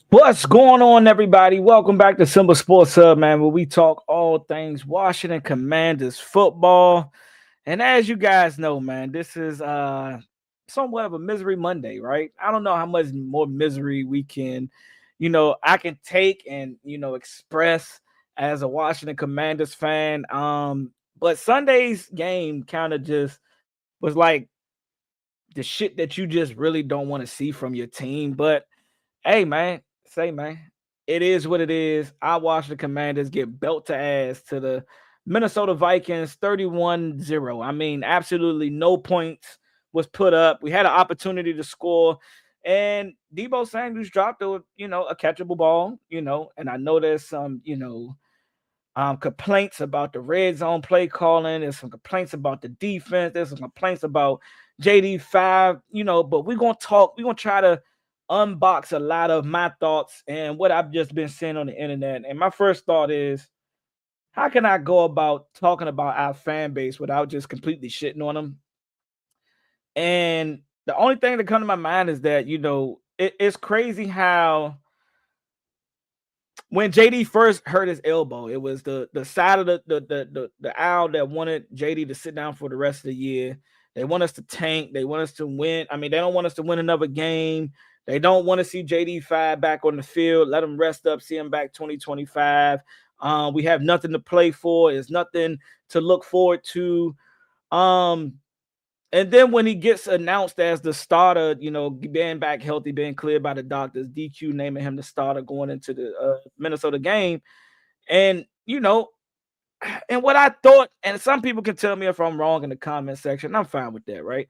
What's going on, everybody? Welcome back to Simple Sports Hub, man, where we talk all things Washington Commanders football. And as you guys know, man, this is somewhat of a misery Monday, right? I don't know how much more misery we can, I can take and express as a Washington Commanders fan. But Sunday's game kind of just was like the shit that you just really don't want to see from your team. But hey, man, it is what it is. I watched the Commanders get belt to ass to the Minnesota Vikings 31-0. I mean, absolutely no points was put up. We had an opportunity to score, and Debo Samuels dropped a catchable ball, and I know there's some, complaints about the red zone play calling. There's some complaints about the defense. There's some complaints about JD5, but we're going to talk. We're going to try to unbox a lot of my thoughts and what I've just been seeing on the internet. And my first thought is, how can I go about talking about our fan base without just completely shitting on them? And the only thing that comes to my mind is that, it's crazy how when JD first hurt his elbow, it was the side of the aisle that wanted JD to sit down for the rest of the year. They want us to tank. They want us to win. I mean, they don't want us to win another game. They don't want to see JD5 back on the field. Let him rest up. See him back 2025. We have nothing to play for. There's nothing to look forward to. And then when he gets announced as the starter, being back healthy, being cleared by the doctors, DQ naming him the starter going into the Minnesota game. And, and what I thought, and some people can tell me if I'm wrong in the comment section, I'm fine with that, right?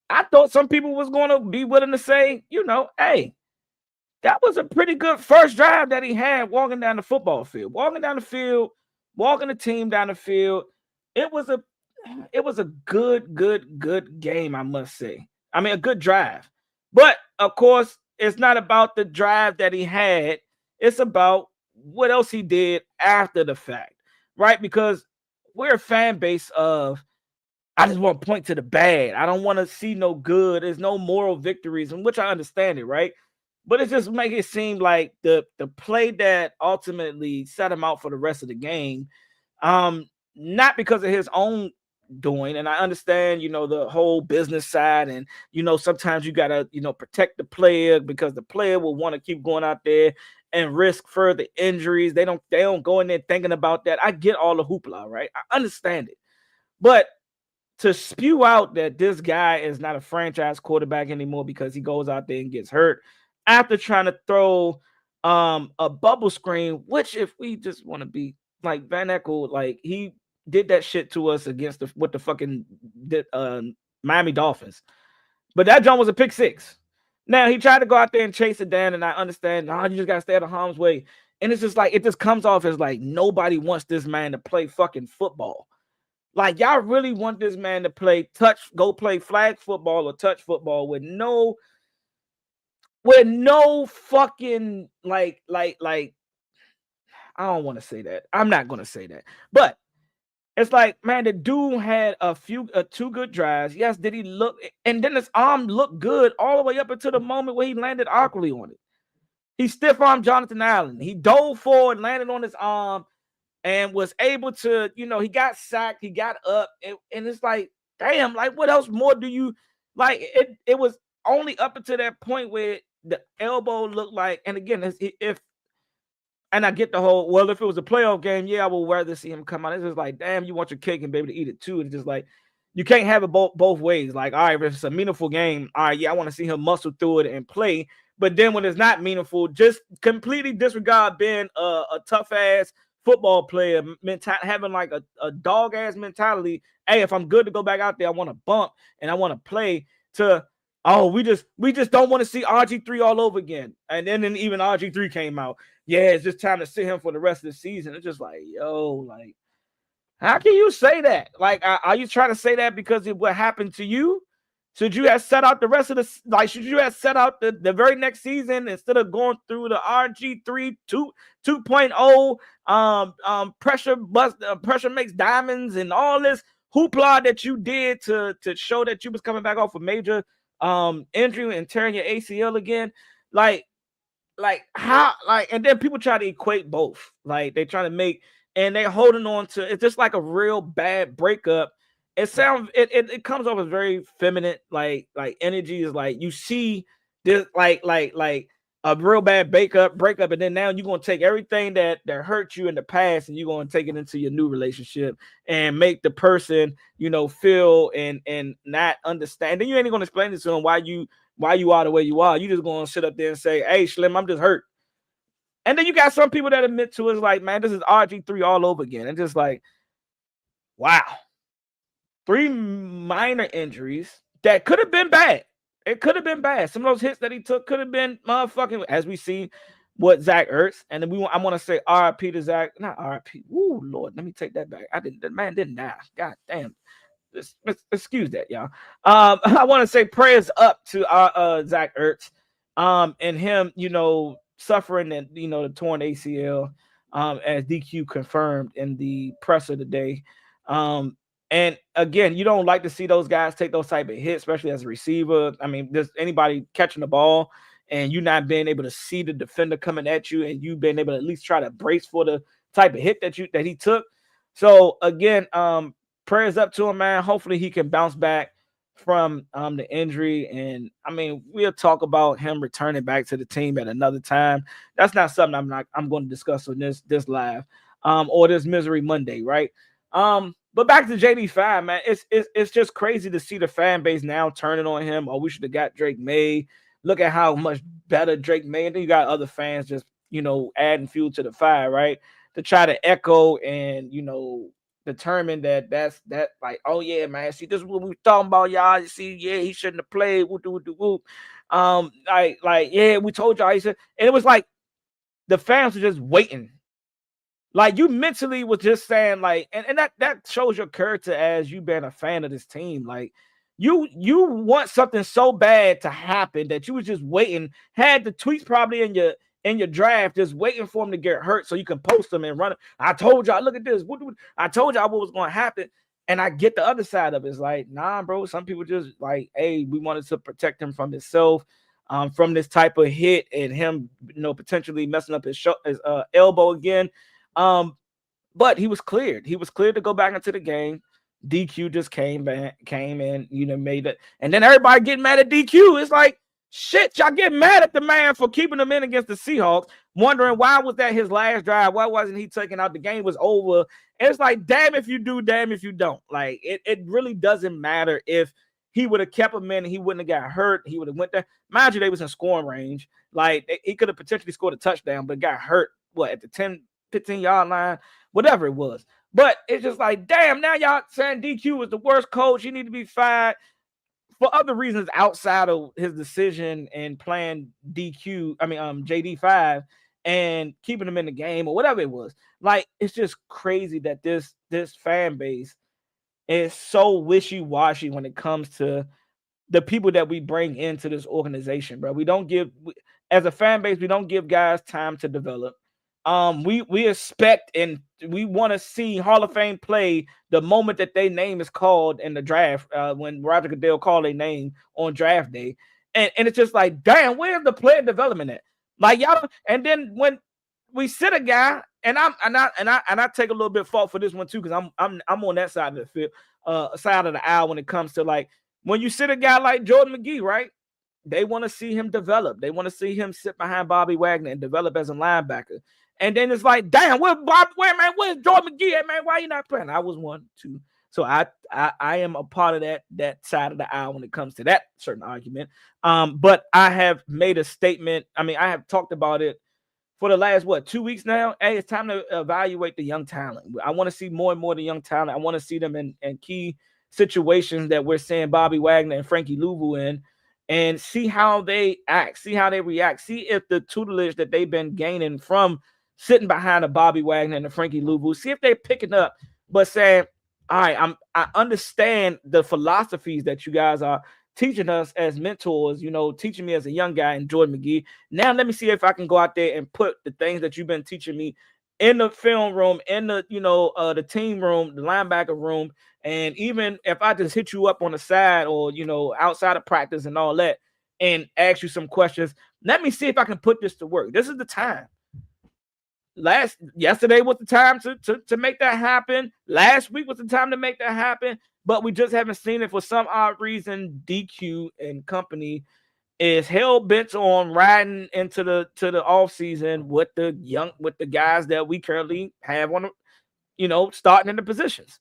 I thought some people was going to be willing to say, hey, that was a pretty good first drive that he had walking down the football field. Walking down the field, walking the team down the field. It was a good game, I must say. I mean, a good drive. But, of course, it's not about the drive that he had. It's about what else he did after the fact, right? Because we're a fan base of, I just want to point to the bad. I don't want to see no good. There's no moral victories, in which I understand it, right? But it just make it seem like the play that ultimately set him out for the rest of the game, not because of his own doing. And I understand, the whole business side, and sometimes you gotta, protect the player because the player will want to keep going out there and risk further injuries. They don't go in there thinking about that. I get all the hoopla, right? I understand it. But to spew out that this guy is not a franchise quarterback anymore because he goes out there and gets hurt after trying to throw a bubble screen, which if we just want to be like Van Eckel, like he did that shit to us against the fucking Miami Dolphins. But that jump was a pick six. Now he tried to go out there and chase it down, and I understand, you just gotta stay out of harm's way. And it's just like it just comes off as like nobody wants this man to play fucking football. Like y'all really want this man to go play flag football or touch football with no fucking like I don't want to say that. I'm not gonna say that. But it's like, man, the dude had two good drives. Yes, did he look? And then his arm looked good all the way up until the moment where he landed awkwardly on it. He stiff armed Jonathan Allen. He dove forward, landed on his arm, and was able to, he got sacked, he got up, and it's like, damn, like what else more do you like? It was only up until that point where the elbow looked like, and again, and I get the whole, well, if it was a playoff game, yeah, I would rather see him come out. It's just like, damn, you want your cake and be able to eat it too. It's just like, you can't have it both ways. Like, all right, if it's a meaningful game, all right, yeah, I want to see him muscle through it and play. But then when it's not meaningful, just completely disregard being a tough ass football player, having like a dog ass mentality. Hey, if I'm good to go back out there, I want to bump and I want to play. We just don't want to see RG3 all over again. And then even RG3 came out. Yeah, it's just time to sit him for the rest of the season. It's just like, yo, like, how can you say that? Like, are you trying to say that because of what happened to you? Should you have set out the rest of should you have set out the very next season instead of going through the RG3 2.0 pressure makes diamonds and all this hoopla that you did to show that you was coming back off a major injury and tearing your ACL again. Like, how, like, and then people try to equate both. Like, they trying to make, and they holding on to it's just like a real bad breakup. It sounds it comes off as very feminine, like energy is like you see this like a real bad breakup, and then now you're gonna take everything that hurt you in the past and you're gonna take it into your new relationship and make the person, feel and not understand. Then you ain't gonna explain it to them why you are the way you are. You just gonna sit up there and say, "Hey, Slim, I'm just hurt." And then you got some people that admit to it, like, man, this is RG3 all over again. And just like, wow, 3 minor injuries that could have been bad. It could have been bad. Some of those hits that he took could have been motherfucking, as we see what Zach Ertz. And then I want to say RIP to Zach, not RIP. Ooh, Lord, let me take that back. The man didn't die. God damn. Excuse that, y'all. I want to say prayers up to our Zach Ertz, and him, suffering and the torn ACL, as DQ confirmed in the presser today. And again, you don't like to see those guys take those type of hits, especially as a receiver. I mean, there's anybody catching the ball and you not being able to see the defender coming at you, and you being able to at least try to brace for the type of hit that he took. So again, prayers up to him, man. Hopefully he can bounce back from the injury. And I mean, we'll talk about him returning back to the team at another time. That's not something I'm going to discuss on this live or this Misery Monday, right? But back to JD5, man. It's just crazy to see the fan base now turning on him. Oh, we should have got Drake May. Look at how much better Drake May. And then you got other fans just adding fuel to the fire, right? To try to echo and determine that's like, oh yeah, man, see, this is what we were talking about, y'all. You see, yeah, he shouldn't have played. Whoop. Like yeah, we told y'all. He said, and it was like the fans were just waiting. Like, you mentally was just saying, like, and that shows your character as you being a fan of this team. Like, you want something so bad to happen that you was just waiting, had the tweets probably in your draft, just waiting for him to get hurt so you can post them and run it. I told y'all, look at this. I told y'all what was going to happen. And I get the other side of it. It's like, nah, bro. Some people just like, hey, we wanted to protect him from himself, from this type of hit and him, potentially messing up his elbow again. But he was cleared. He was cleared to go back into the game. DQ just came and made it. And then everybody getting mad at DQ. It's like, shit, y'all get mad at the man for keeping him in against the Seahawks, wondering why was that his last drive? Why wasn't he taken out? The game was over. And it's like, damn if you do, damn if you don't. Like, it really doesn't matter. If he would have kept him in, he wouldn't have got hurt. He would have went there. Mind you, they was in scoring range. Like, he could have potentially scored a touchdown, but got hurt, at the 10, 15-yard line, whatever it was. But it's just like, damn, now y'all saying DQ was the worst coach. He need to be fired for other reasons outside of his decision and playing JD5 and keeping him in the game or whatever it was. Like, it's just crazy that this fan base is so wishy-washy when it comes to the people that we bring into this organization, bro. As a fan base, we don't give guys time to develop. We expect and we want to see Hall of Fame play the moment that their name is called in the draft, when Roger Goodell called their name on draft day. And it's just like, damn, where's the player development at? Like, y'all, and then when we sit a guy, and I take a little bit of fault for this one too, because I'm on that side of the field, side of the aisle when it comes to, like, when you sit a guy like Jordan McGee, right? They want to see him develop. They want to see him sit behind Bobby Wagner and develop as a linebacker. And then it's like, damn, where's Jordan McGee at, man? Why you not playing? I was one, too. So I am a part of that side of the aisle when it comes to that certain argument. But I have made a statement. I mean, I have talked about it for the last, 2 weeks now. Hey, it's time to evaluate the young talent. I want to see more and more of the young talent. I want to see them in key situations that we're seeing Bobby Wagner and Frankie Louvu in, and see how they act, see how they react, see if the tutelage that they've been gaining from sitting behind a Bobby Wagner and a Frankie Louvu, see if they're picking up, but saying, all right, I understand the philosophies that you guys are teaching us as mentors, teaching me as a young guy in Jordan McGee. Now let me see if I can go out there and put the things that you've been teaching me in the film room, in the the team room, the linebacker room, and even if I just hit you up on the side or outside of practice and all that, and ask you some questions, let me see if I can put this to work. This is the time. Yesterday was the time to make that happen. Last week was the time to make that happen, but we just haven't seen it for some odd reason. DQ and company is hell bent on riding into the off season with the guys that we currently have on starting in the positions.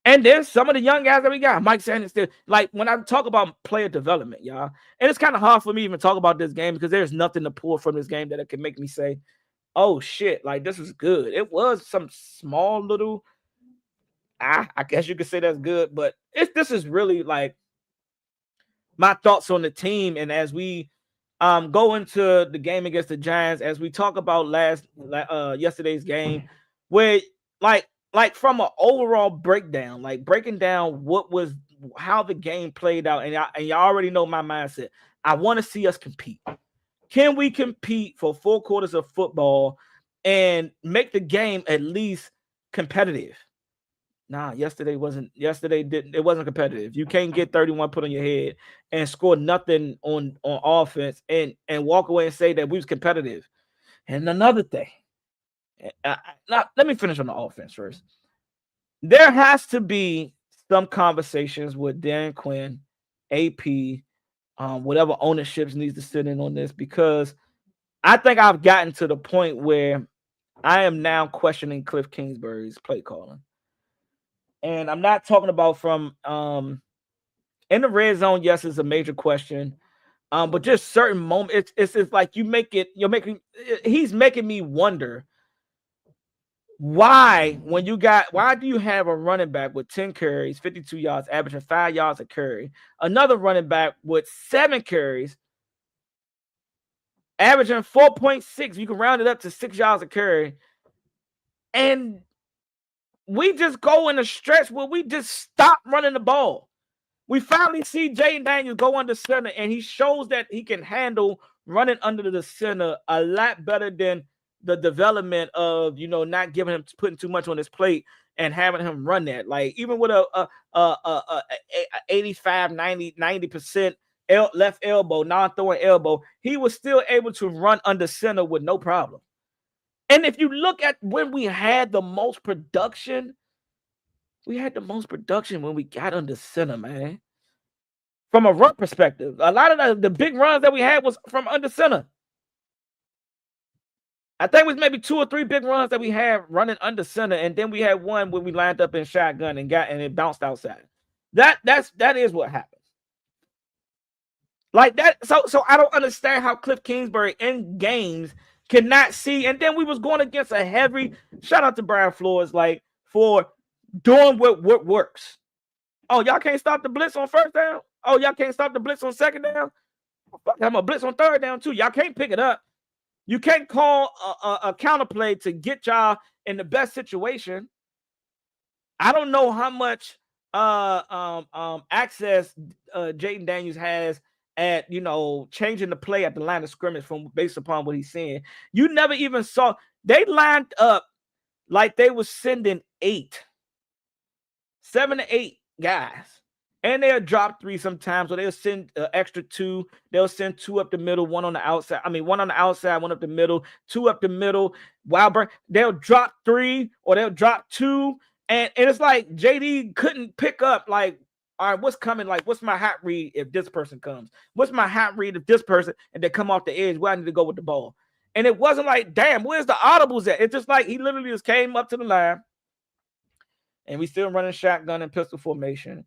And there's some of the young guys that we got. Mike Sanders still, like, when I talk about player development, y'all, and it's kind of hard for me to even talk about this game because there's nothing to pull from this game that it can make me say, oh shit, like this is good. It was some small little, I guess you could say that's good, but this is really like my thoughts on the team. And as we go into the game against the Giants, as we talk about yesterday's game, where like from an overall breakdown, like breaking down how the game played out, and y'all already know my mindset. I want to see us compete. Can we compete for 4 quarters of football and make the game at least competitive? Nah, yesterday wasn't competitive. You can't get 31 put on your head and score nothing on offense and walk away and say that we was competitive. And another thing, let me finish on the offense first. There has to be some conversations with Dan Quinn, AP, whatever ownerships needs to sit in on this, because I think I've gotten to the point where I am now questioning Cliff Kingsbury's play calling. And I'm not talking about from in the red zone. Yes, it's a major question. But just certain moments, it's like he's making me wonder why do you have a running back with 10 carries, 52 yards, averaging 5 yards a carry, another running back with 7 carries, averaging 4.6, you can round it up to 6 yards a carry, and we just go in a stretch where we just stop running the ball. We finally see Jaden Daniels go under center, and he shows that he can handle running under the center a lot better than the development of not putting too much on his plate and having him run that. Like, even with a 85, 90% left elbow, non-throwing elbow, he was still able to run under center with no problem. And if you look at when we had the most production, when we got under center, man. From a run perspective, a lot of the big runs that we had was from under center. I think it was maybe 2 or 3 big runs that we had running under center, and then we had one when we lined up in shotgun and it bounced outside. That is what happened. Like that. So I don't understand how Cliff Kingsbury in games cannot see. And then we was going against a heavy, shout out to Brian Flores, like, for doing what works. Oh, y'all can't stop the blitz on first down? Oh, y'all can't stop the blitz on second down? I'm a blitz on third down too. Y'all can't pick it up. You can't call a counterplay to get y'all in the best situation. I don't know how much access Jaden Daniels has at changing the play at the line of scrimmage based upon what he's seeing. You never even saw they lined up like they were sending 7 to 8 guys. And they'll drop 3 sometimes, or they'll send extra 2. They'll send 2 up the middle, 1 on the outside. One on the outside, 1 up the middle, 2 up the middle. They'll drop 3, or they'll drop 2. And it's like JD couldn't pick up, like, all right, what's coming? Like, what's my hot read if this person comes? What's my hot read if this person, and they come off the edge, where I need to go with the ball? And it wasn't like, damn, where's the audibles at? It's just like he literally just came up to the line, and we still running shotgun and pistol formation.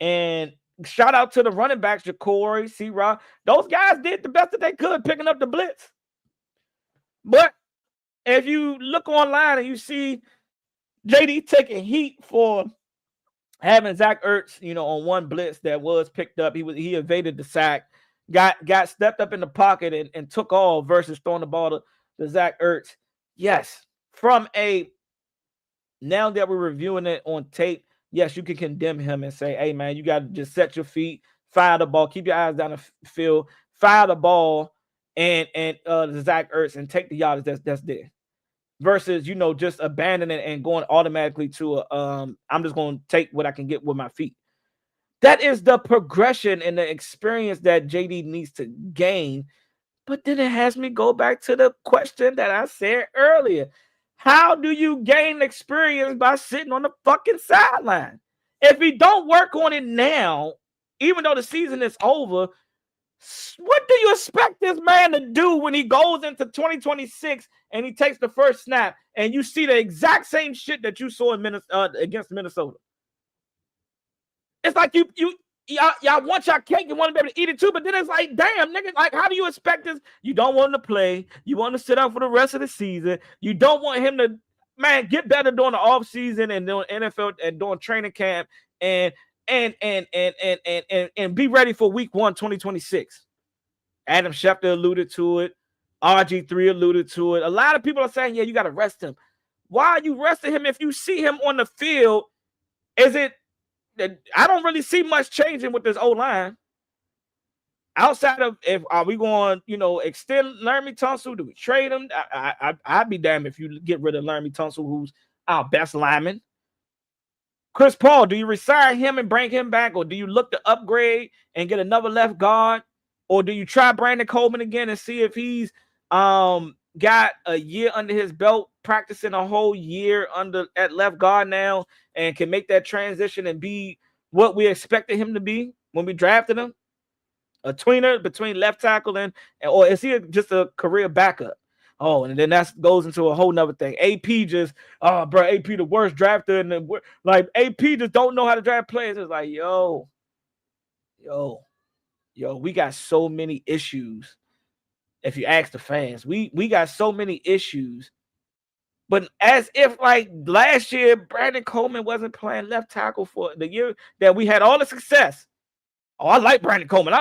And shout out to the running backs, Ja'Cory, C-Rock. Those guys did the best that they could picking up the blitz. But if you look online and you see JD taking heat for having Zach Ertz, on one blitz that was picked up, he evaded the sack, got stepped up in the pocket and took off versus throwing the ball to Zach Ertz. Yes, now that we're reviewing it on tape, yes, you can condemn him and say, hey, man, you got to just set your feet, fire the ball, keep your eyes down the field, fire the ball, and Zach Ertz, and take the yardage that's there. versus, just abandoning and going automatically to I'm just going to take what I can get with my feet. That is the progression and the experience that JD needs to gain. But then it has me go back to the question that I said earlier. How do you gain experience by sitting on the fucking sideline? If we don't work on it now, even though the season is over, what do you expect this man to do when he goes into 2026 and he takes the first snap and you see the exact same shit that you saw in against Minnesota? It's like y'all want y'all cake and want to be able to eat it too, but then it's like, damn, nigga, like, how do you expect this? You don't want him to play. You want to sit out for the rest of the season. You don't want him to, man, get better during the off season and doing NFL and doing training camp and be ready for week 1, 2026. Adam Schefter alluded to it. RG3 alluded to it. A lot of people are saying, yeah, you got to rest him. Why are you resting him if you see him on the field? Is it, I don't really see much changing with this O-line. Outside of, if are we going, extend Laramie Tunsil? Do we trade him? I'd be damned if you get rid of Laramie Tunsil, who's our best lineman. Chris Paul, do you resign him and bring him back, or do you look to upgrade and get another left guard, or do you try Brandon Coleman again and see if he's got a year under his belt, practicing a whole year at left guard now, and can make that transition and be what we expected him to be when we drafted him? A tweener between left tackle or is he just a career backup? Oh, and then that goes into a whole nother thing. AP just, bro, AP the worst drafter, and like AP just don't know how to draft players. It's like, yo, we got so many issues. If you ask the fans, we got so many issues. But as if like last year, Brandon Coleman wasn't playing left tackle for the year that we had all the success. Oh, I like Brandon Coleman.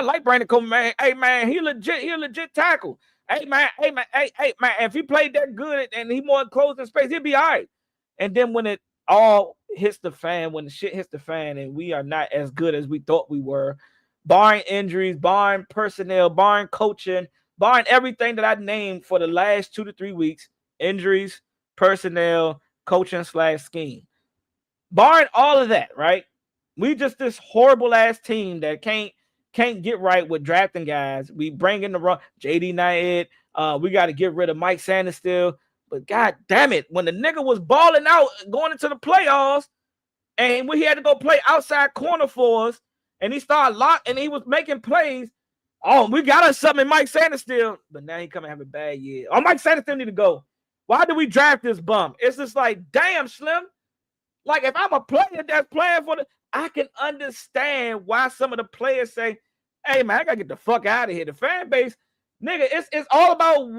Man. Hey, man, he a legit tackle. Hey, man, if he played that good and he more closing space, he'll be all right. And then when it all hits the fan, when the shit hits the fan and we are not as good as we thought we were, barring injuries, barring personnel, barring coaching, barring everything that I named for the last 2 to 3 weeks, injuries, personnel, coaching / scheme. Barring all of that, right? We just this horrible ass team that can't get right with drafting guys. We bring in the wrong JD Knight. We got to get rid of Mike Sanders still. But god damn it, when the nigga was balling out going into the playoffs, and we had to go play outside corner for us, and he started and he was making plays. Oh, we got us something in Mike Sanders still, but now he come and have a bad year. Oh, Mike Sanders still need to go. Why did we draft this bum? It's just like, damn, Slim. Like, if I'm a player that's playing for I can understand why some of the players say, hey, man, I got to get the fuck out of here. The fan base, nigga, it's all about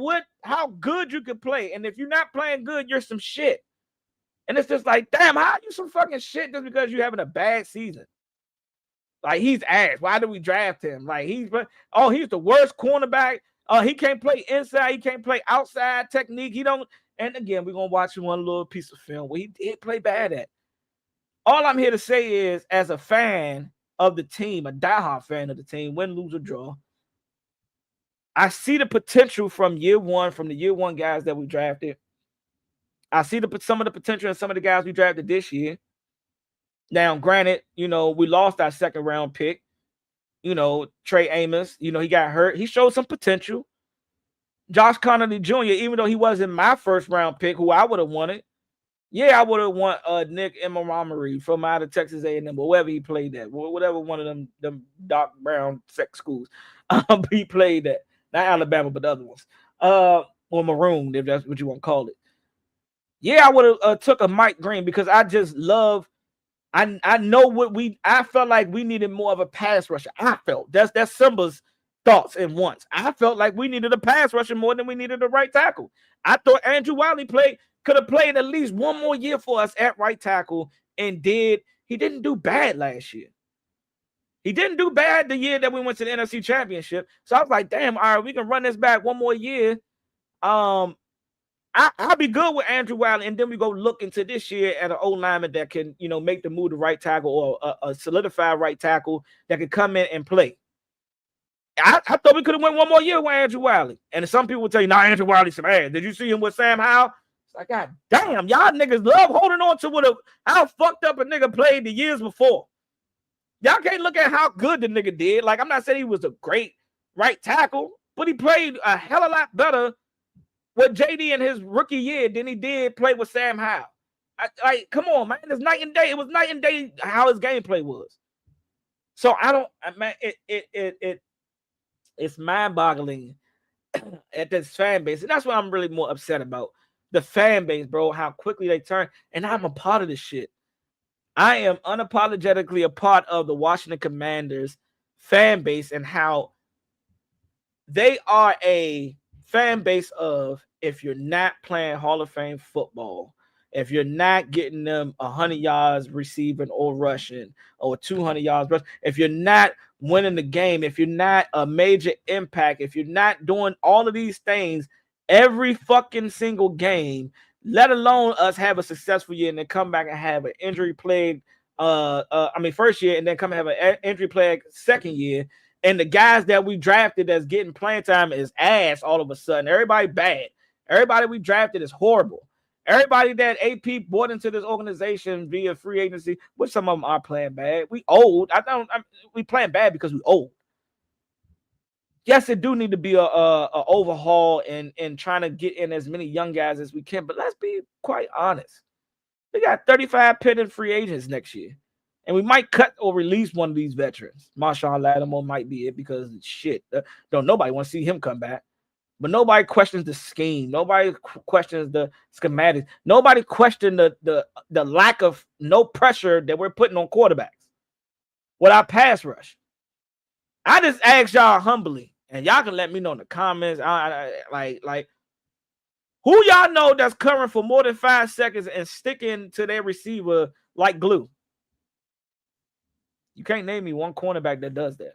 how good you can play. And if you're not playing good, you're some shit. And it's just like, damn, how are you some fucking shit just because you're having a bad season? Like, he's ass. Why did we draft him? Like, he's the worst cornerback. He can't play inside. He can't play outside technique. And again, we're going to watch one little piece of film where he did play bad at. All I'm here to say is, as a fan of the team, a diehard fan of the team, win, lose, or draw, I see the potential from the year one guys that we drafted. I see some of the potential in some of the guys we drafted this year. Now, granted, we lost our second round pick. Trey Amos, he got hurt. He showed some potential. Josh Connolly Jr., even though he wasn't my first round pick, who I would have wanted. Yeah, I would have want Nick Emery from out of Texas A&M, or wherever he played at, whatever one of them Doc Brown sex schools. He played at, not Alabama, but the other ones. Or Maroon, if that's what you want to call it. Yeah, I would have took a Mike Green because I just love. I know I felt like we needed more of a pass rusher. I felt that's Simba's thoughts and wants. I felt like we needed a pass rusher more than we needed a right tackle. I thought Andrew Wiley could have played at least one more year for us at right tackle, and he didn't do bad last year. He didn't do bad the year that we went to the NFC Championship. So I was like, damn, all right, we can run this back one more year. I'll be good with Andrew Wiley, and then we go look into this year at an old lineman that can, make the move to right tackle, or a solidified right tackle that can come in and play. I thought we could have went one more year with Andrew Wiley. And some people will tell you, Andrew Wiley's some ass. Did you see him with Sam Howell? It's like, God damn, y'all niggas love holding on to how fucked up a nigga played the years before. Y'all can't look at how good the nigga did. Like, I'm not saying he was a great right tackle, but he played a hell of a lot better with JD in his rookie year than he did play with Sam Howell. Like, come on, man. It's night and day. It was night and day how his gameplay was. So I don't, man, it's mind-boggling at this fan base. And that's what I'm really more upset about. The fan base, bro, how quickly they turn. And I'm a part of this shit. I am unapologetically a part of the Washington Commanders fan base and how they are a fan base of, if you're not playing Hall of Fame football, if you're not getting them 100 yards receiving or rushing or 200 yards rushing, if you're not winning the game, if you're not a major impact, if you're not doing all of these things every fucking single game, let alone us have a successful year and then come back and have an injury plagued first year and then come and have an injury plagued second year, and the guys that we drafted that's getting playing time is ass all of a sudden. Everybody bad. Everybody we drafted is horrible. Everybody that AP brought into this organization via free agency, which some of them are playing bad. We old. We playing bad because we old. Yes, it do need to be a overhaul and trying to get in as many young guys as we can. But let's be quite honest. We got 35 pending free agents next year. And we might cut or release one of these veterans. Marshawn Lattimore might be it because shit. Don't nobody want to see him come back. But nobody questions the scheme. Nobody questions the schematics. Nobody questions the lack of no pressure that we're putting on quarterbacks with our pass rush. I just ask y'all humbly, and y'all can let me know in the comments. Like who y'all know that's covering for more than 5 seconds and sticking to their receiver like glue? You can't name me one cornerback that does that.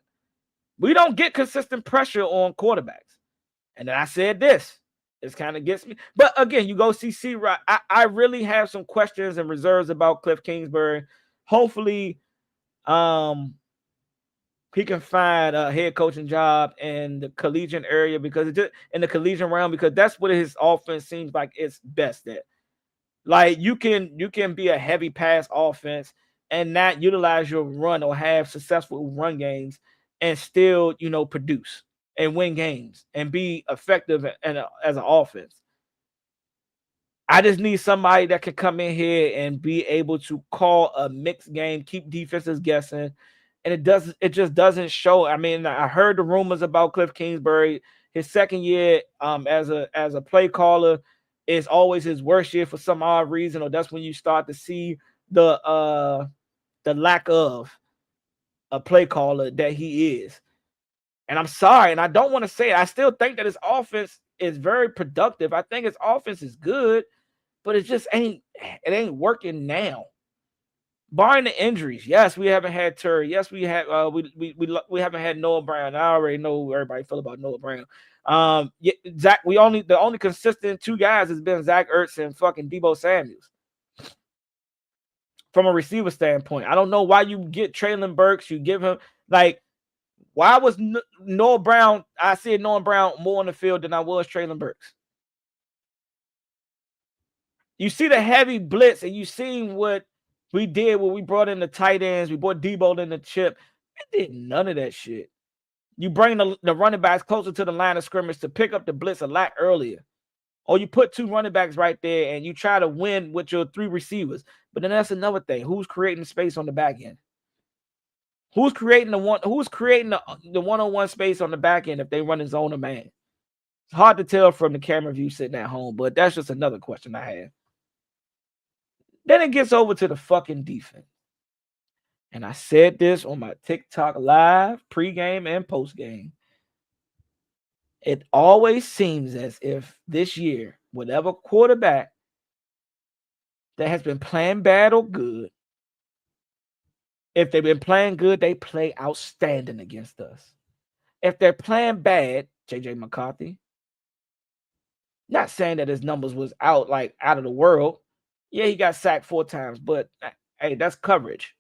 We don't get consistent pressure on quarterbacks. And then I said this. This kind of gets me. But again, you go see C-Rock. I really have some questions and reserves about Cliff Kingsbury. Hopefully, he can find a head coaching job in the collegiate area, because it's just in the collegiate realm, because that's what his offense seems like it's best at. Like, you can be a heavy pass offense and not utilize your run or have successful run games and still, produce and win games and be effective as an offense. I just need somebody that can come in here and be able to call a mixed game, keep defenses guessing. And it just doesn't show. I mean, I heard the rumors about Cliff Kingsbury. His second year as a play caller is always his worst year for some odd reason, or that's when you start to see the lack of a play caller that he is. And I'm sorry, and I don't want to say it. I still think that his offense is very productive. I think his offense is good, but it just ain't working now. Barring the injuries, yes, we haven't had Terry. Yes, we have we haven't had Noah Brown. I already know everybody feel about Noah Brown. Zach, the only consistent two guys has been Zach Ertz and fucking Deebo Samuels. From a receiver standpoint, I don't know why you get Traylon Burks. You give him, like, why was Noah Brown? I see Noah Brown more on the field than I was Traylon Burks. You see the heavy blitz, and you seen what we did when we brought in the tight ends. We brought Deebo in the chip. It did none of that shit. You bring the running backs closer to the line of scrimmage to pick up the blitz a lot earlier. Or you put two running backs right there and you try to win with your three receivers. But then that's another thing. Who's creating space on the back end? Who's creating the one-on-one space on the back end if they run a zone of man? It's hard to tell from the camera view sitting at home, but that's just another question I have. Then it gets over to the fucking defense. And I said this on my TikTok live, pregame and postgame. It always seems as if this year, whatever quarterback that has been playing bad or good, if they've been playing good, they play outstanding against us. If they're playing bad, JJ McCarthy, not saying that his numbers was out of the world. Yeah, he got sacked 4 times, but hey, that's coverage.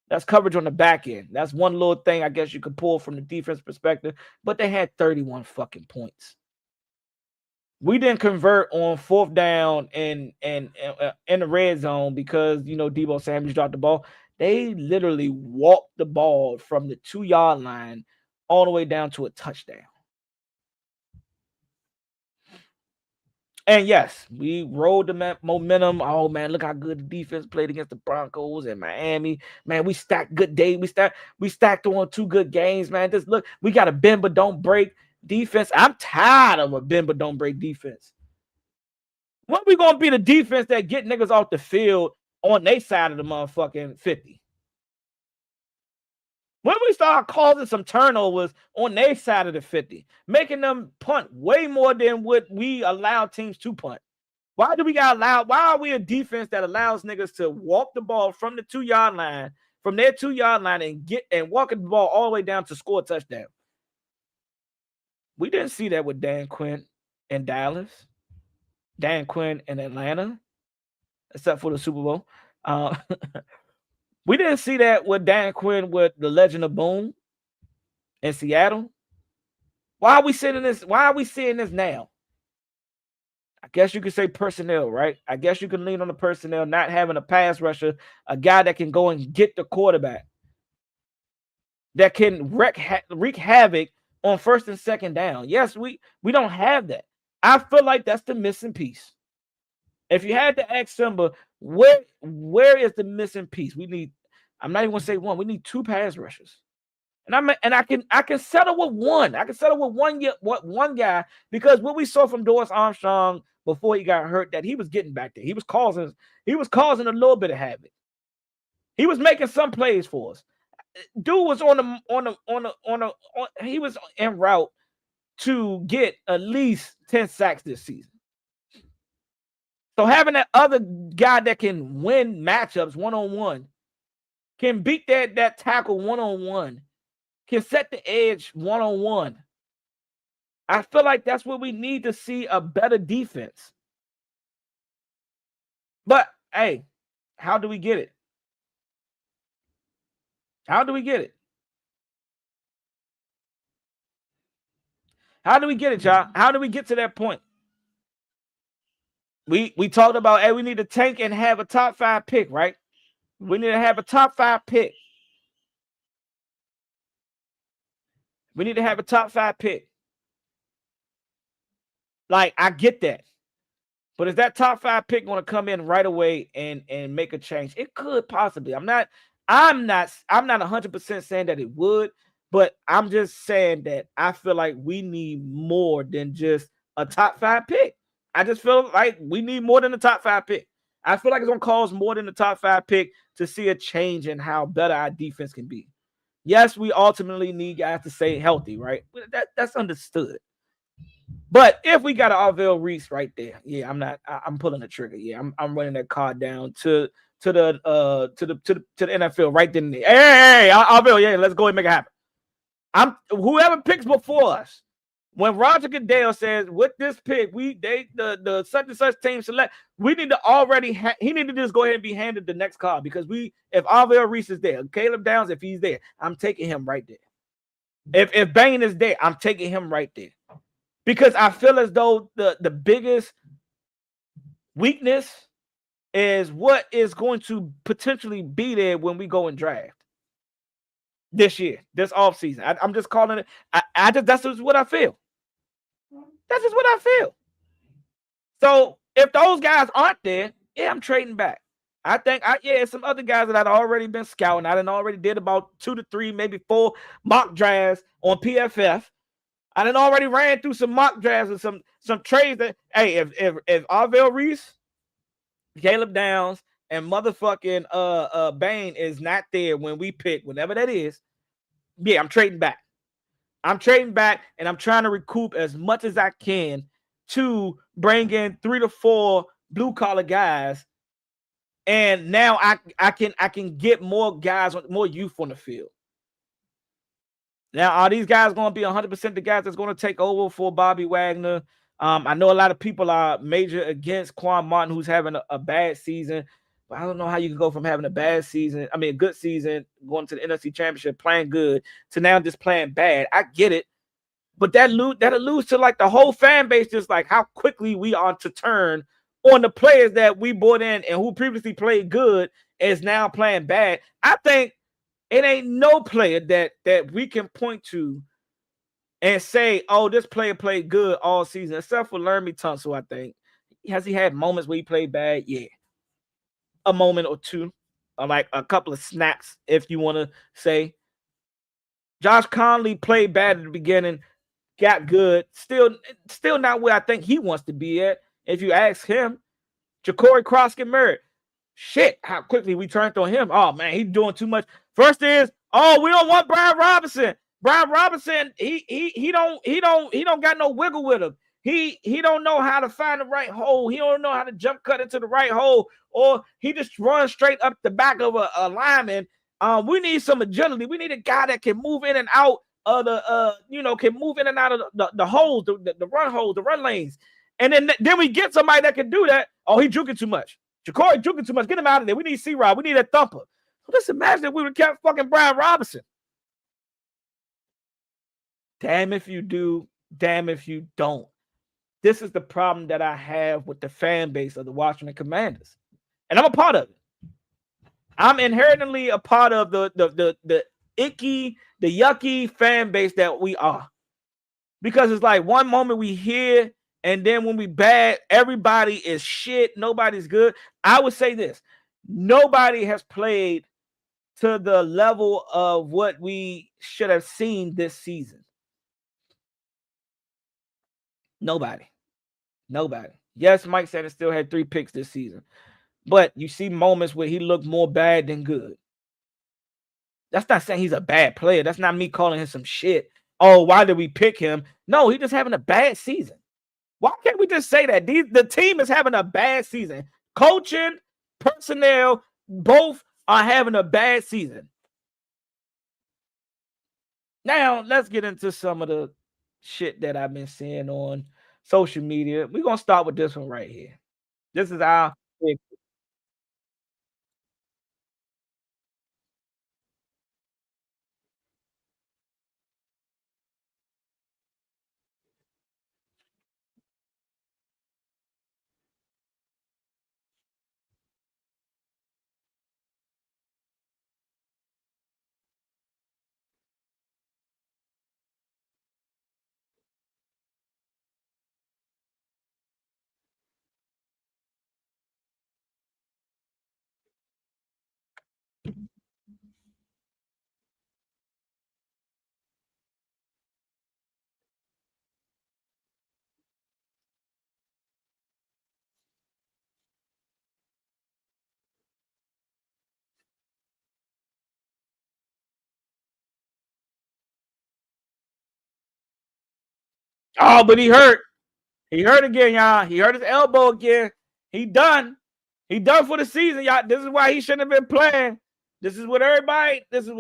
That's coverage on the back end. That's one little thing I guess you could pull from the defense perspective, but they had 31 fucking points. We didn't convert on 4th down and in the red zone because Debo Samuels dropped the ball. They literally walked the ball from the 2-yard line all the way down to a touchdown. And yes, we rode the momentum. Oh man, look how good the defense played against the Broncos and Miami. Man, we stacked good day. We stacked on 2 good games, man. Just look, we got a bend but don't break defense. I'm tired of a bend but don't break defense. When we gonna be the defense that get niggas off the field on their side of the motherfucking 50? When we start causing some turnovers on their side of the 50, making them punt way more than what we allow teams to punt? Why do we got allowed? Why are we a defense that allows niggas to walk the ball from the 2-yard line, from their 2-yard line, and walking the ball all the way down to score a touchdown? We didn't see that with Dan Quinn in Dallas, Dan Quinn in Atlanta, except for the Super Bowl. We didn't see that with Dan Quinn with the Legend of Boom in Seattle. Why are we seeing this? Why are we seeing this now? I guess you could say personnel, right? I guess you can lean on the personnel, not having a pass rusher, a guy that can go and get the quarterback, that can wreak havoc on 1st and 2nd down. Yes, we don't have that. I feel like that's the missing piece. If you had to ask Simba, where is the missing piece? I'm not even gonna say one. We need 2 pass rushers. And I can settle with one. I can settle with one guy, because what we saw from Doris Armstrong before he got hurt, that he was getting back there. He was causing a little bit of havoc. He was making some plays for us. Dude was he was en route to get at least 10 sacks this season. So having that other guy that can win matchups one-on-one, can beat that tackle one-on-one, can set the edge one-on-one. I feel like that's what we need to see, a better defense. But hey, how do we get it? How do we get it? How do we get it, y'all? How do we get to that point? We talked about, hey, we need to tank and have a top 5 pick, right? We need to have a top 5 pick. We need to have a top 5 pick. Like, I get that. But is that top 5 pick going to come in right away and make a change? It could possibly. I'm not 100% saying that it would, but I'm just saying that I feel like we need more than just a top 5 pick. I just feel like we need more than a top 5 pick. I feel like it's going to cause more than the top 5 pick to see a change in how better our defense can be. Yes, we ultimately need guys to stay healthy, right? That's understood. But if we got an Arvell Reese right there, yeah, I'm pulling the trigger. Yeah, I'm running that card down to the NFL right then and there. Hey, Arvell, yeah, let's go and make it happen. Whoever picks before us. When Roger Goodell says, with this pick, the such and such team select, we need to already he need to just go ahead and be handed the next card, because if Arvell Reese is there, Caleb Downs, if he's there, I'm taking him right there. If Bain is there, I'm taking him right there. Because I feel as though the biggest weakness is what is going to potentially be there when we go and draft this year, this offseason. I'm just calling it. That's just what I feel. That's just what I feel. So if those guys aren't there, yeah, I'm trading back. I think some other guys that I'd already been scouting. I already did about 2 to 3, maybe 4 mock drafts on PFF. I already ran through some mock drafts and some trades that, hey, if Arvell Reese, Caleb Downs, and motherfucking Bain is not there when we pick, whenever that is, yeah, I'm trading back. I'm trading back, and I'm trying to recoup as much as I can to bring in 3 to 4 blue collar guys, and now I can get more guys, more youth on the field. Now, are these guys going to be 100% the guys that's going to take over for Bobby Wagner? I know a lot of people are major against Quan Martin, who's having a bad season. But I don't know how you can go from having a good season, going to the NFC Championship, playing good, to now just playing bad. I get it. But that alludes to like the whole fan base, just like how quickly we are to turn on the players that we brought in and who previously played good is now playing bad. I think it ain't no player that we can point to and say, oh, this player played good all season, except for Laramie Tunsil, I think. Has he had moments where he played bad? Yeah. A moment or two, or like a couple of snaps, if you want to say. Josh Conley played bad at the beginning, got good, still not where I think he wants to be at. If you ask him, Ja'Cory Cross-Murray, shit, how quickly we turned on him. Oh man, he's doing too much. First is, oh, we don't want Brian Robinson. Brian Robinson, he don't got no wiggle with him. He don't know how to find the right hole. He don't know how to jump cut into the right hole, or he just runs straight up the back of a lineman. We need some agility. We need a guy that can move in and out of the can move in and out of the holes, the run holes, the run lanes. And then we get somebody that can do that. Oh, he juking too much. Ja'Cory juking too much. Get him out of there. We need C-Rod. We need a thumper. So just imagine if we would have kept fucking Brian Robinson. Damn if you do. Damn if you don't. This is the problem that I have with the fan base of the Washington Commanders. And I'm a part of it. I'm inherently a part of the icky, the yucky fan base that we are. Because it's like one moment we hear, and then when we bad, everybody is shit. Nobody's good. I would say this. Nobody has played to the level of what we should have seen this season. Nobody. Yes, Mike Sanders still had 3 picks this season. But you see moments where he looked more bad than good. That's not saying he's a bad player. That's not me calling him some shit. Oh, why did we pick him? No, he's just having a bad season. Why can't we just say that? The team is having a bad season. Coaching, personnel, both are having a bad season. Now, let's get into some of the shit that I've been seeing on social media. We're going to start with this one right here. This is our pick. Oh, but he hurt. He hurt again, y'all. He hurt his elbow again. He done. He done for the season, y'all. This is why he shouldn't have been playing. This is what everybody. Dan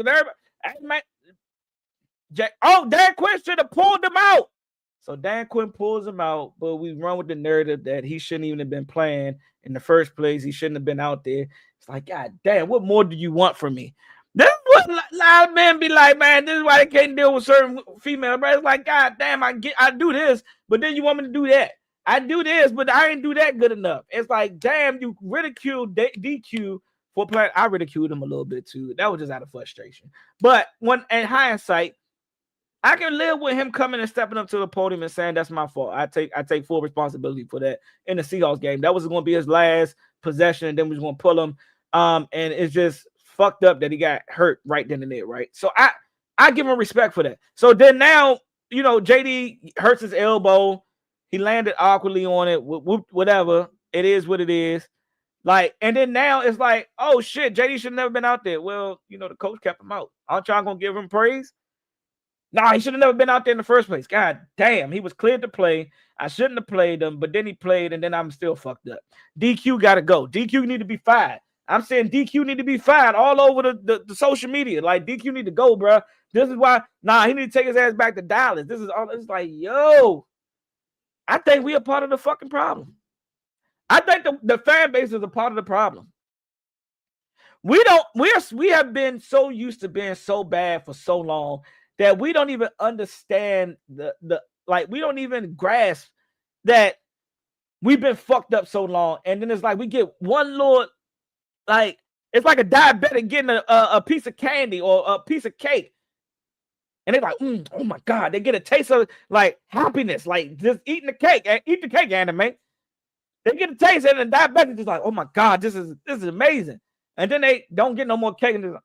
Quinn should have pulled him out. So Dan Quinn pulls him out, but we run with the narrative that he shouldn't even have been playing in the first place. He shouldn't have been out there. It's like, God damn, what more do you want from me? This is what a lot of men be like, man. This is why they can't deal with certain females. But it's like, God damn, I do this, but then you want me to do that. I do this, but I ain't do that good enough. It's like, damn, you ridiculed DQ for playing. I ridiculed him a little bit too. That was just out of frustration. But when in hindsight, I can live with him coming and stepping up to the podium and saying that's my fault. I take full responsibility for that in the Seahawks game. That was going to be his last possession, and then we was going to pull him. And it's just fucked up that he got hurt right then and there, right? So I give him respect for that. So then now, JD hurts his elbow. He landed awkwardly on it. Whatever. It is what it is. Like, and then now it's like, oh shit, JD should have never been out there. Well, the coach kept him out. Aren't y'all gonna give him praise? Nah, he should have never been out there in the first place. God damn, he was cleared to play. I shouldn't have played him, but then he played, and then I'm still fucked up. DQ got to go. DQ need to be fired. I'm saying DQ need to be fired all over the social media. Like, DQ need to go, bro. This is why, he need to take his ass back to Dallas. This is all. It's like, yo, I think we are part of the fucking problem. I think the fan base is a part of the problem. We have been so used to being so bad for so long that we don't even understand the like we don't even grasp that we've been fucked up so long, and then it's like we get one little like it's like a diabetic getting a piece of candy or a piece of cake, and they're like, oh my god, they get a taste of like happiness, like just eating the cake, eat the cake, anime. They get a taste, and the diabetic is like, oh my god, this is amazing, and then they don't get no more cake, and they're like,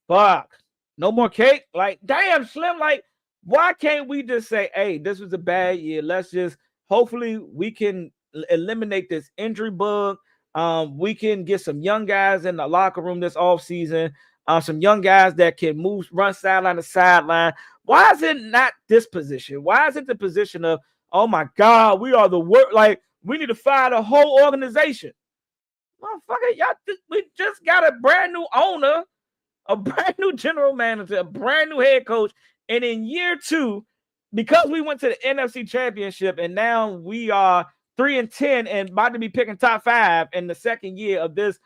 fuck, no more cake. Like, damn, Slim, like, why can't we just say, hey, this was a bad year, let's just hopefully we can eliminate this injury bug. We can get some young guys in the locker room this offseason, some young guys that can run sideline to sideline. Why is it not this position? Why is it the position of, oh my god, we are the worst, like we need to fire the whole organization? Motherfucker, we just got a brand new owner, a brand new general manager, a brand new head coach. And in year 2, because we went to the NFC Championship and now we are 3-10 and about to be picking top 5 in the second year of this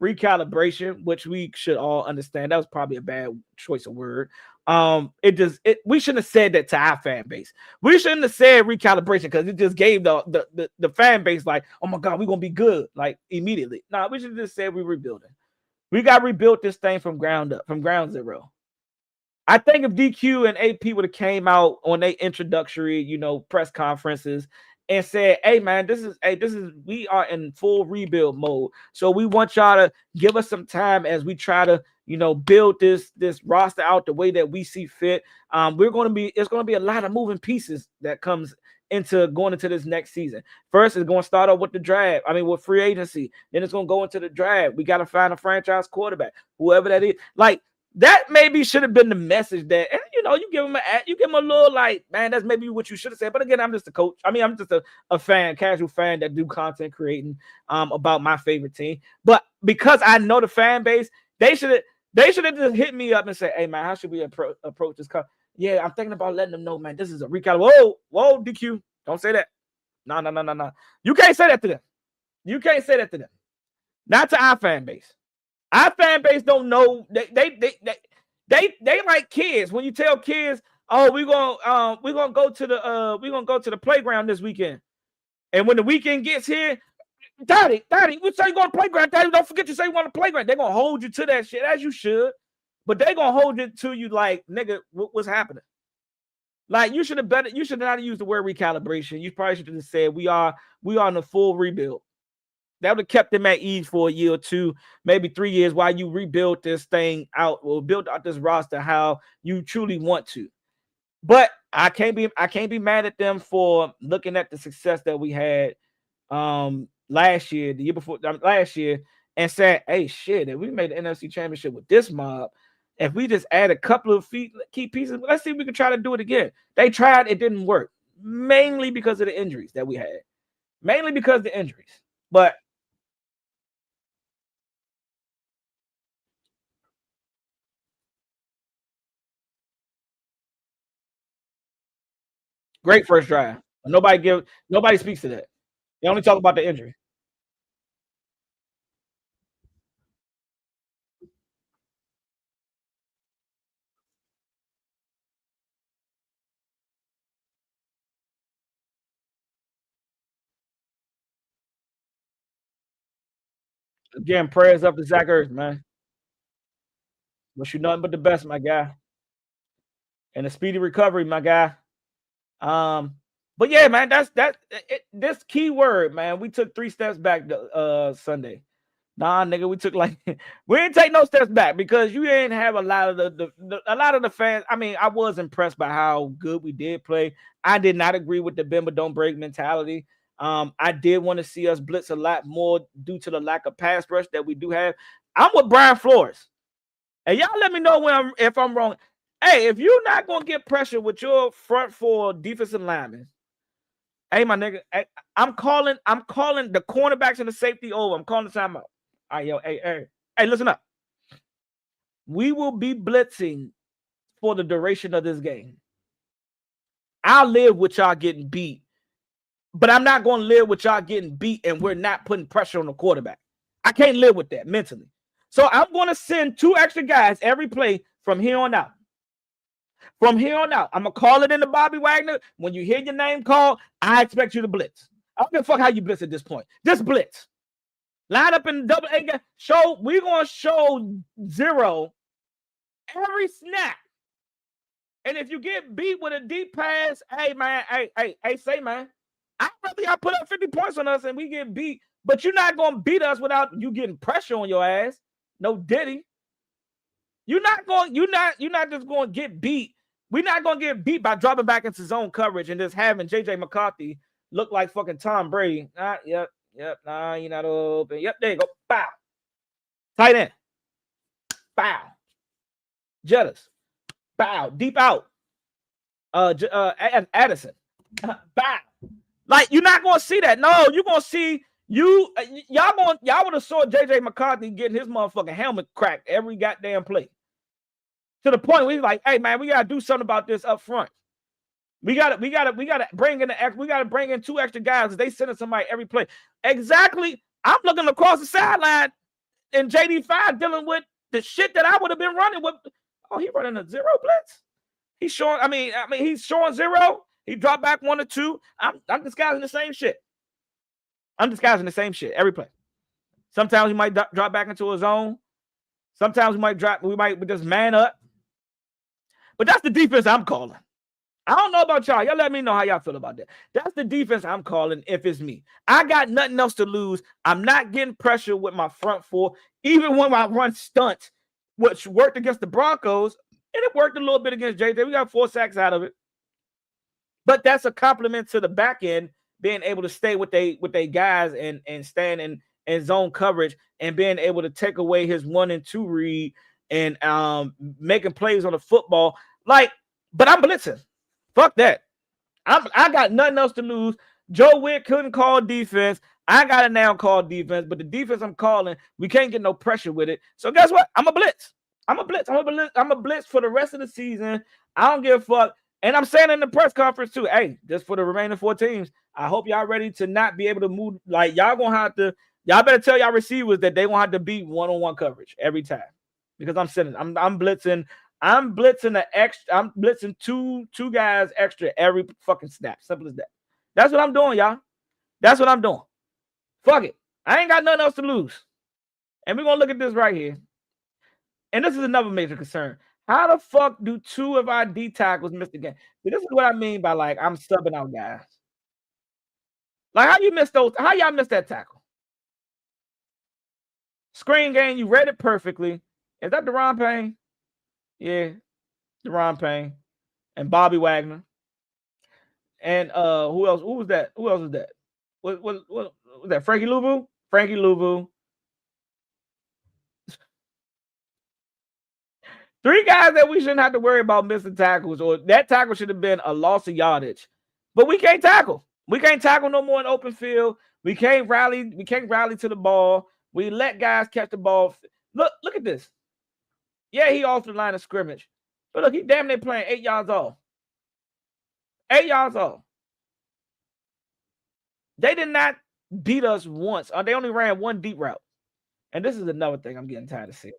recalibration, which we should all understand. That was probably a bad choice of word. We shouldn't have said that to our fan base. We shouldn't have said recalibration because it just gave the fan base like, oh my god, we're gonna be good like immediately. Nah, we should have just said we're rebuilding. We got rebuilt this thing from ground up, from ground zero. I think if DQ and AP would have came out on their introductory, press conferences and said, hey man, we are in full rebuild mode. So we want y'all to give us some time as we try to, build this roster out the way that we see fit. It's going to be a lot of moving pieces that comes into going into this next season. First, it's going to start off with the draft. With free agency. Then it's going to go into the draft. We got to find a franchise quarterback, whoever that is. Like, that maybe should have been the message that, and you give him a little like, man, that's maybe what you should have said. But again, I'm just a coach. I'm just a fan, casual fan that do content creating about my favorite team. But because I know the fan base, they should have just hit me up and say, hey man, how should we approach this? Yeah, I'm thinking about letting them know, man, this is a recalibration. Whoa, DQ, don't say that. No. You can't say that to them. You can't say that to them. Not to our fan base. Our fan base don't know. They like kids. When you tell kids, oh, we're gonna go to the playground this weekend, and when the weekend gets here, Daddy, we say you going to playground. Daddy, don't forget to say you want to playground. They're gonna hold you to that shit as you should, but they gonna hold it to you like, nigga, what's happening? Like, you should not use the word recalibration. You probably should have said we are in a full rebuild. That would have kept them at ease for a year or 2, maybe 3 years while you rebuild this thing out or build out this roster how you truly want to. But I can't be mad at them for looking at the success that we had last year, the year before last year, and saying, hey, shit, if we made the NFC Championship with this mob, if we just add a couple of key pieces, let's see if we can try to do it again. They tried, it didn't work, mainly because of the injuries that we had. Mainly because of the injuries. But great first drive. Nobody speaks to that. They only talk about the injury. Again, prayers up to Zach Ertz, man. Wish you nothing but the best, my guy, and a speedy recovery, my guy. But yeah, man, this key word, man. We took 3 steps back Sunday. Nah, nigga, we didn't take no steps back because you didn't have a lot of the fans. I was impressed by how good we did play. I did not agree with the bend but don't break mentality. I did want to see us blitz a lot more due to the lack of pass rush that we do have. I'm with Brian Flores. And y'all let me know if I'm wrong. Hey, if you're not gonna get pressure with your front 4 defensive linemen, hey, my nigga, I'm calling the cornerbacks and the safety over. I'm calling the timeout. All right, yo, hey, listen up. We will be blitzing for the duration of this game. I'll live with y'all getting beat, but I'm not going to live with y'all getting beat and we're not putting pressure on the quarterback. I can't live with that mentally. So I'm going to send 2 extra guys every play From here on out. From here on out, I'm gonna call it in the Bobby Wagner. When you hear your name called, I expect you to blitz. I don't give a fuck how you blitz at this point. Just blitz. Line up in double A. We're gonna show zero every snap. And if you get beat with a deep pass, hey man, say man, I'd rather y'all put up 50 points on us and we get beat, but you're not gonna beat us without you getting pressure on your ass. No Diddy. You're not just gonna get beat. We're not gonna get beat by dropping back into zone coverage and just having JJ McCarthy look like fucking Tom Brady. Yep. Nah, you're not open. Yep, there you go. Bow. Tight end. Bow. Jettas. Bow. Deep out. Addison. Bow. Like, you're not gonna see that. No, you're gonna see y'all would have saw JJ McCarthy getting his motherfucking helmet cracked every goddamn play. To the point where he's like, hey man, we gotta do something about this up front. We gotta bring in 2 extra guys. They sending somebody every play. Exactly. I'm looking across the sideline and JD5 dealing with the shit that I would have been running with. Oh, he running a zero blitz. He's showing. I mean, he's showing zero. He dropped back 1 or 2. I'm disguising the same shit. I'm disguising the same shit every play. Sometimes he might drop back into a zone. Sometimes we might just man up. But that's the defense I'm calling. I don't know about y'all. Y'all let me know how y'all feel about that. That's the defense I'm calling if it's me. I got nothing else to lose. I'm not getting pressure with my front 4. Even when I run stunts, which worked against the Broncos, and it worked a little bit against JJ. We got 4 sacks out of it. But that's a compliment to the back end being able to stay with they guys and stand in zone coverage and being able to take away his 1 and 2 read and making plays on the football. But I'm blitzing. Fuck that. I got nothing else to lose. Joe Witt couldn't call defense. I got to now call defense, but the defense I'm calling, we can't get no pressure with it. So guess what? I'm a blitz. I'm a blitz for the rest of the season. I don't give a fuck. And I'm saying in the press conference too, hey, just for the remaining 4 teams, I hope y'all ready to not be able to move. Like, y'all better tell y'all receivers that they won't have to beat one-on-one coverage every time. Because I'm blitzing. I'm blitzing two guys extra every fucking snap. Simple as that. That's what I'm doing, y'all. That's what I'm doing. Fuck it. I ain't got nothing else to lose. And we're going to look at this right here. And this is another major concern. How the fuck do 2 of our D tackles miss the game? This is what I mean by, like, I'm subbing out guys. Like, how y'all miss that tackle? Screen game, you read it perfectly. Is that Deron Payne? Yeah, Deron Payne and Bobby Wagner. And who else? Who was that? Who else was that? What was that? Frankie Louvu? Frankie Louvu. 3 guys that we shouldn't have to worry about missing tackles, or that tackle should have been a loss of yardage. But we can't tackle. We can't tackle no more in open field. We can't rally. We can't rally to the ball. We let guys catch the ball. Look at this. Yeah, he off the line of scrimmage. But look, he damn near playing 8 yards off. 8 yards off. They did not beat us once. They only ran 1 deep route. And this is another thing I'm getting tired of seeing.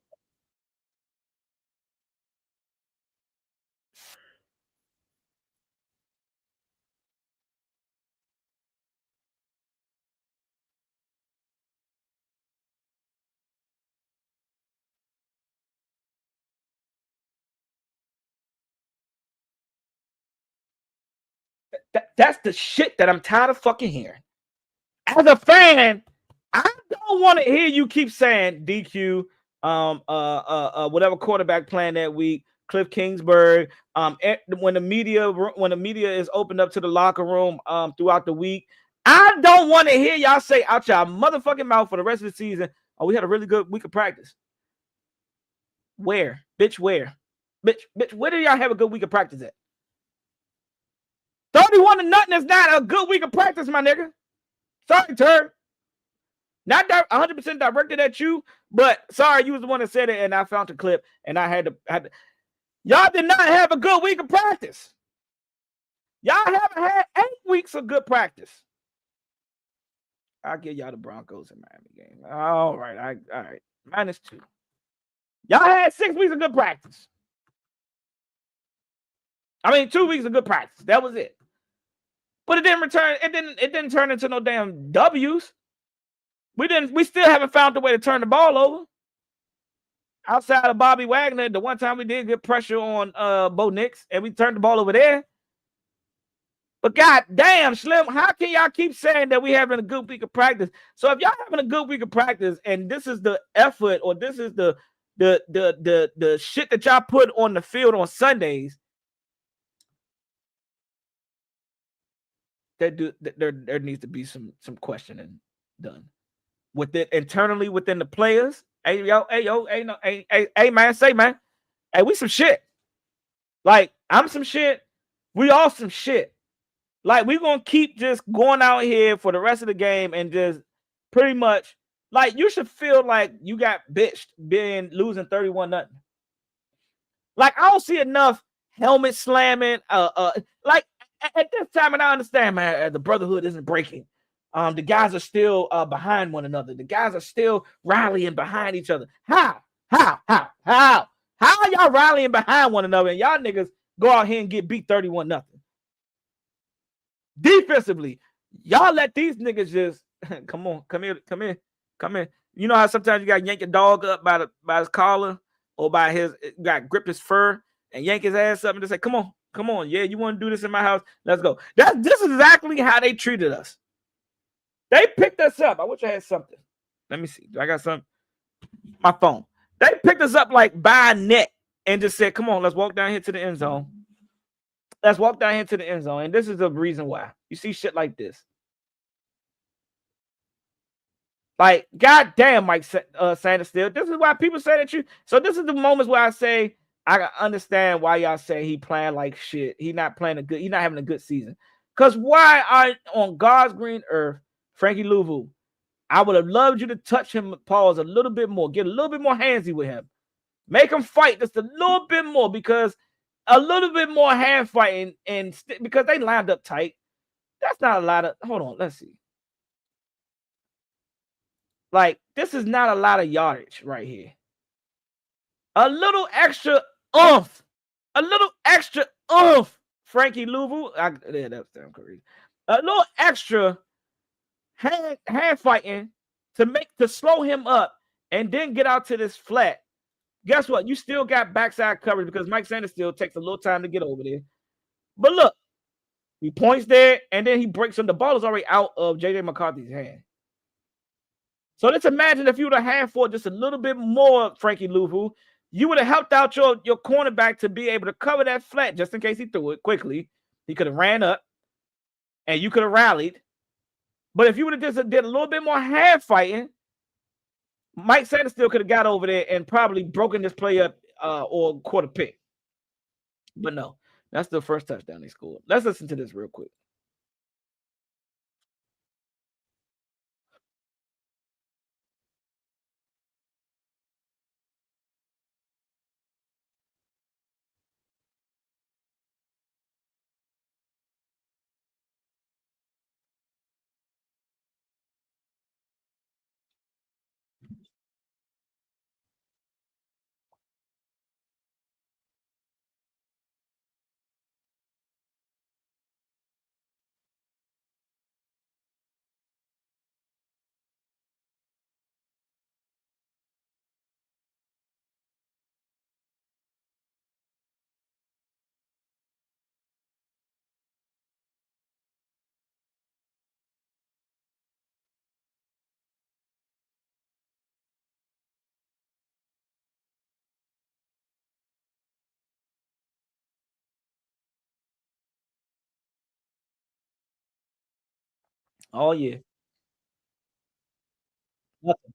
That's the shit that I'm tired of fucking hearing. As a fan, I don't want to hear you keep saying DQ, whatever quarterback playing that week, Cliff Kingsbury. When the media is opened up to the locker room throughout the week, I don't want to hear y'all say out y'all motherfucking mouth for the rest of the season, oh, we had a really good week of practice. Where? Bitch, where? Bitch, where do y'all have a good week of practice at? 31-0 is not a good week of practice, my nigga. Sorry, Turd. Not 100% directed at you, but sorry, you was the one that said it, and I found the clip, and I had to. Y'all did not have a good week of practice. Y'all haven't had 8 weeks of good practice. I'll give y'all the Broncos and Miami game. All right. -2. Y'all had 6 weeks of good practice. I mean, 2 weeks of good practice. That was it. But it didn't return. It didn't turn into no damn W's. We still haven't found a way to turn the ball over. Outside of Bobby Wagner, the one time we did get pressure on Bo Nix and we turned the ball over there. But god damn, Slim, how can y'all keep saying that we having a good week of practice? So if y'all having a good week of practice and this is the effort or this is the shit that y'all put on the field on Sundays, there needs to be some questioning done with it internally within the players. Hey man, say man, hey, we some shit. Like I'm some shit. We all some shit. Like we're gonna keep just going out here for the rest of the game and just pretty much like you should feel like you got bitched being losing 31-0. Like I don't see enough helmet slamming. Like at this time, and I understand, man, the brotherhood isn't breaking. The guys are still behind one another. The guys are still rallying behind each other. How are y'all rallying behind one another and y'all niggas go out here and get beat 31-0? Defensively, y'all let these niggas just come here. You know how sometimes you got yank your dog up by his collar or by his got grip his fur and yank his ass up and just say, come on, yeah, you want to do this in my house? Let's go. This is exactly how they treated us. They picked us up. I wish I had something. Let me see. Do I got something? My phone. They picked us up like by a neck and just said, come on, let's walk down here to the end zone. Let's walk down here to the end zone. And this is the reason why. You see shit like this. Like, goddamn, Mike Sanders still. This is why people say that you. So this is the moments where I say, I understand why y'all say he playing like shit. He not playing a good, he not having a good season. Because why are on God's green earth, Frankie Louvu, I would have loved you to touch him, pause a little bit more, get a little bit more handsy with him. Make him fight just a little bit more because a little bit more hand fighting and because they lined up tight. That's not a lot of, hold on, let's see. Like, this is not a lot of yardage right here. A little extra oomph. A little extra oomph. Frankie Louvu. Yeah, that's damn correct. A little extra hand fighting to slow him up and then get out to this flat. Guess what? You still got backside coverage because Mike Sanders still takes a little time to get over there. But look, he points there and then he breaks him. The ball is already out of JJ McCarthy's hand. So let's imagine if you would have hand fought just a little bit more, Frankie Louvu, you would have helped out your cornerback to be able to cover that flat just in case he threw it quickly. He could have ran up and you could have rallied. But if you would have just did a little bit more hand fighting, Mike Sanders still could have got over there and probably broken this play up or caught a pick. But no, that's the first touchdown they scored. Let's listen to this real quick. Oh, yeah. Nothing.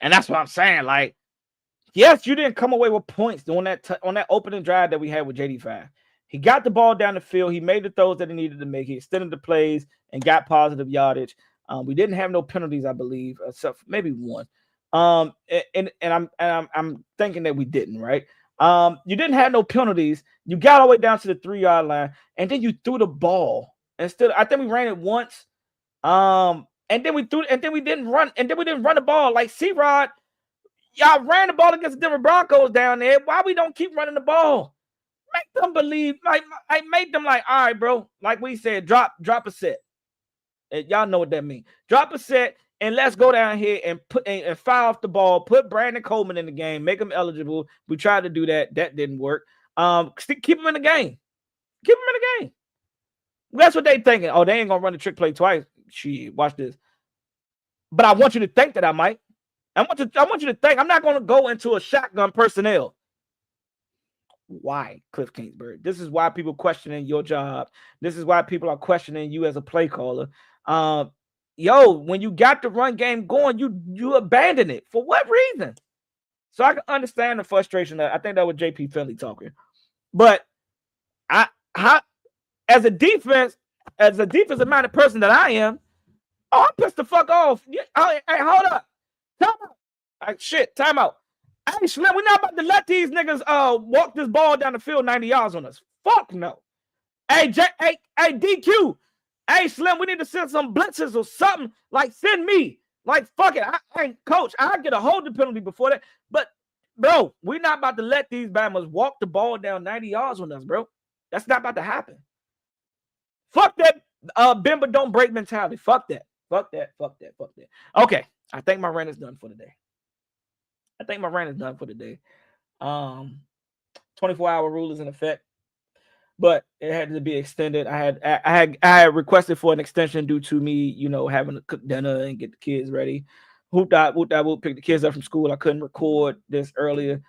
And that's what I'm saying. Like, yes, you didn't come away with points on that opening drive that we had with JD5. He got the ball down the field. He made the throws that he needed to make. He extended the plays and got positive yardage. We didn't have no penalties, I believe, except maybe one. I'm thinking that we didn't, right? You didn't have no penalties. You got all the way down to the 3-yard line, and then you threw the ball. Instead, I think we ran it once. And then we didn't run, and then we didn't run the ball. Like C-Rod, y'all ran the ball against the Denver Broncos down there. Why we don't keep running the ball? Make them believe, like I make them like, all right, bro. Like we said, drop a set. And y'all know what that means. Drop a set, and let's go down here and put and fire off the ball. Put Brandon Coleman in the game, make him eligible. We tried to do that. That didn't work. Keep him in the game. Keep him in the game. That's what they thinking. Oh, they ain't gonna run the trick play twice. Shit, watch this. But I want you to think that I might. I want you to think I'm not gonna go into a shotgun personnel. Why, Cliff Kingsbury? This is why people questioning your job. This is why people are questioning you as a play caller. When you got the run game going, you abandon it. For what reason? So I can understand the frustration. I think that was JP Finley talking. But as a defensive minded person that I am, I'm pissed the fuck off. Hey, hold up. Time out. Hey, Slim, we're not about to let these niggas walk this ball down the field 90 yards on us. Fuck no. Hey, DQ. Hey, Slim, we need to send some blitzes or something. Like, send me. Like, fuck it. Coach, I get a holding penalty before that. But, bro, we're not about to let these Bammers walk the ball down 90 yards on us, bro. That's not about to happen. Fuck that bend but don't break mentality. Fuck that. Okay, I think my rant is done for the day. 24-hour rule is in effect, but it had to be extended. I had requested for an extension due to me, having to cook dinner and get the kids ready. Whoop, pick the kids up from school. I couldn't record this earlier.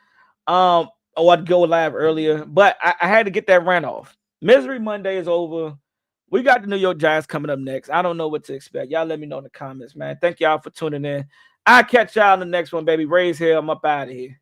I'd go live earlier, but I had to get that rant off. Misery Monday is over. We got the New York Giants coming up next. I don't know what to expect. Y'all let me know in the comments, man. Thank y'all for tuning in. I'll catch y'all in the next one, baby. Raise here. I'm up out of here.